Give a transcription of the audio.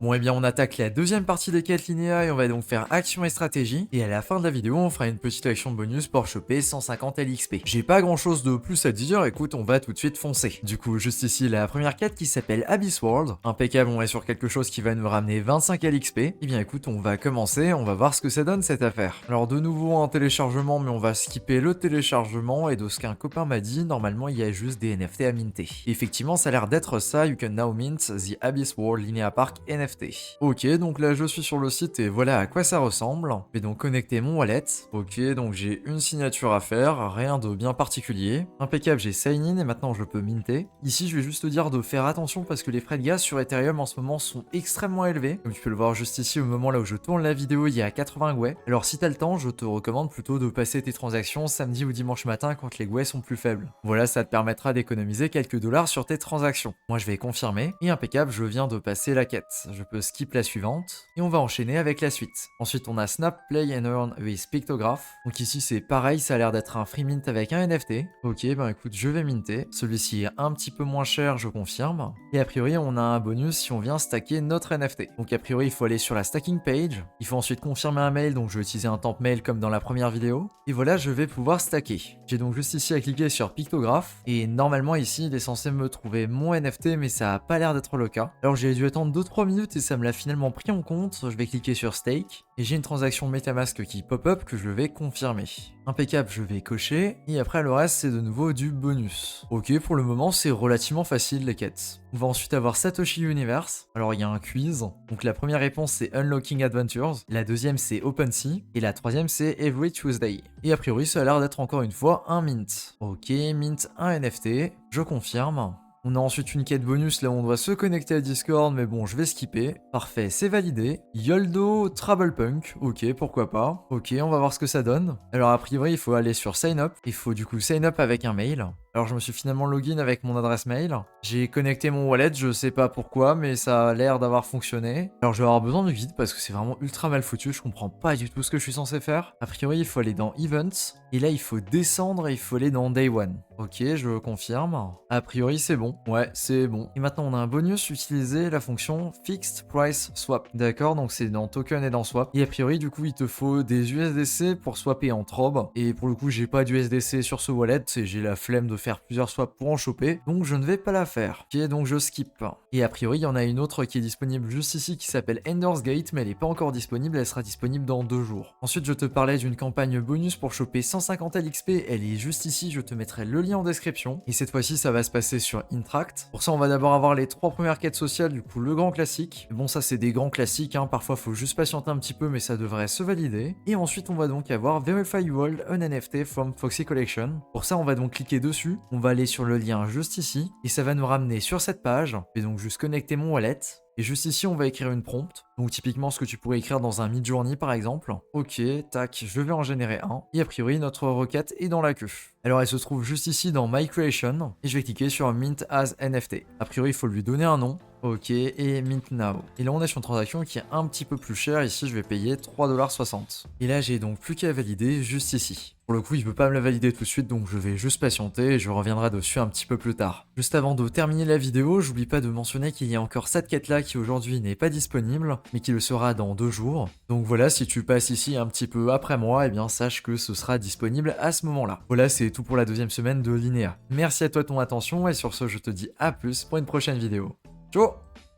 Bon, eh bien, on attaque la deuxième partie des quêtes Linéa et on va donc faire action et stratégie. Et à la fin de la vidéo, on fera une petite action bonus pour choper 150 LXP. J'ai pas grand chose de plus à dire, écoute, on va tout de suite foncer. Du coup, juste ici, la première quête qui s'appelle Abyss World. Impeccable, on est sur quelque chose qui va nous ramener 25 LXP. Eh bien, écoute, on va commencer, on va voir ce que ça donne cette affaire. Alors, de nouveau, un téléchargement, mais on va skipper le téléchargement. Et de ce qu'un copain m'a dit, normalement, il y a juste des NFT à minter. Et effectivement, ça a l'air d'être ça. You can now mint the Abyss World Linéa Park NFT. Ok, donc là je suis sur le site et voilà à quoi ça ressemble. Je vais donc connecter mon wallet. Ok, donc j'ai une signature à faire, rien de bien particulier. Impeccable, j'ai sign in et maintenant je peux minter. Ici je vais juste te dire de faire attention parce que les frais de gaz sur Ethereum en ce moment sont extrêmement élevés. Comme tu peux le voir juste ici au moment là où je tourne la vidéo, il y a 80 gwei. Alors si t'as le temps, je te recommande plutôt de passer tes transactions samedi ou dimanche matin quand les gwei sont plus faibles. Voilà, ça te permettra d'économiser quelques dollars sur tes transactions. Moi je vais confirmer et impeccable, je viens de passer la quête. Je peux skip la suivante et on va enchaîner avec la suite. Ensuite on a Snap, Play and Earn with Pictograph. Donc ici c'est pareil, ça a l'air d'être un free mint avec un NFT. Ok, ben écoute, je vais minter. Celui-ci est un petit peu moins cher, je confirme. Et a priori on a un bonus si on vient stacker notre NFT. Donc a priori il faut aller sur la stacking page. Il faut ensuite confirmer un mail, donc je vais utiliser un temp mail comme dans la première vidéo. Et voilà, je vais pouvoir stacker. J'ai donc juste ici à cliquer sur Pictograph. Et normalement ici il est censé me trouver mon NFT, mais ça a pas l'air d'être le cas. Alors j'ai dû attendre 2-3 minutes et ça me l'a finalement pris en compte. Je vais cliquer sur Stake et j'ai une transaction MetaMask qui pop-up que je vais confirmer. Impeccable, je vais cocher et après le reste c'est de nouveau du bonus. Ok, pour le moment c'est relativement facile les quêtes. On va ensuite avoir Satoshi Universe. Alors il y a un quiz. Donc la première réponse c'est Unlocking Adventures, la deuxième c'est OpenSea et la troisième c'est Every Tuesday. Et a priori ça a l'air d'être encore une fois un mint. Ok, mint un NFT, je confirme. On a ensuite une quête bonus là où on doit se connecter à Discord, mais bon, je vais skipper. Parfait, c'est validé. Yoldo Travelpunk, ok, pourquoi pas. Ok, on va voir ce que ça donne. Alors a priori, il faut aller sur Sign Up. Il faut du coup Sign Up avec un mail. Alors je me suis finalement login avec mon adresse mail. J'ai connecté mon wallet, je sais pas pourquoi, mais ça a l'air d'avoir fonctionné. Alors je vais avoir besoin du guide parce que c'est vraiment ultra mal foutu, je comprends pas du tout ce que je suis censé faire. A priori, il faut aller dans Events, et là il faut descendre et il faut aller dans Day One. Ok, je confirme. A priori c'est bon. Ouais, c'est bon. Et maintenant on a un bonus, utiliser la fonction Fixed Price Swap. D'accord, donc c'est dans Token et dans Swap. Et a priori du coup il te faut des USDC pour swapper en TROB. Et pour le coup j'ai pas d'USDC sur ce wallet, et j'ai la flemme de faire plusieurs swaps pour en choper. Donc je ne vais pas la faire. Ok, donc je skip. Et a priori il y en a une autre qui est disponible juste ici qui s'appelle Ender's Gate, mais elle est pas encore disponible, elle sera disponible dans 2 jours. Ensuite je te parlais d'une campagne bonus pour choper 150 LXP, elle est juste ici, je te mettrai le lien en description. Et cette fois-ci ça va se passer sur Intract. Pour ça on va d'abord avoir les 3 premières quêtes sociales, du coup le grand classique. Bon ça c'est des grands classiques, hein. Parfois faut juste patienter un petit peu mais ça devrait se valider. Et ensuite on va donc avoir Verify You Hold an NFT from Foxy Collection. Pour ça on va donc cliquer dessus, on va aller sur le lien juste ici et ça va nous ramener sur cette page. Je vais donc juste connecter mon wallet. Et juste ici, on va écrire une prompt. Donc typiquement ce que tu pourrais écrire dans un Midjourney par exemple. Ok, tac, je vais en générer un. Et a priori, notre requête est dans la queue. Alors elle se trouve juste ici dans My Creation. Et je vais cliquer sur Mint as NFT. A priori, il faut lui donner un nom. Ok, et Mint Now. Et là, on est sur une transaction qui est un petit peu plus chère. Ici, je vais payer 3,60 $. Et là, j'ai donc plus qu'à valider juste ici. Pour le coup, il veut pas me la valider tout de suite, donc je vais juste patienter et je reviendrai dessus un petit peu plus tard. Juste avant de terminer la vidéo, j'oublie pas de mentionner qu'il y a encore cette quête-là qui aujourd'hui n'est pas disponible, mais qui le sera dans 2 jours. Donc voilà, si tu passes ici un petit peu après moi, eh bien sache que ce sera disponible à ce moment-là. Voilà, c'est tout pour la deuxième semaine de Linéa. Merci à toi de ton attention et sur ce, je te dis à plus pour une prochaine vidéo. Ciao!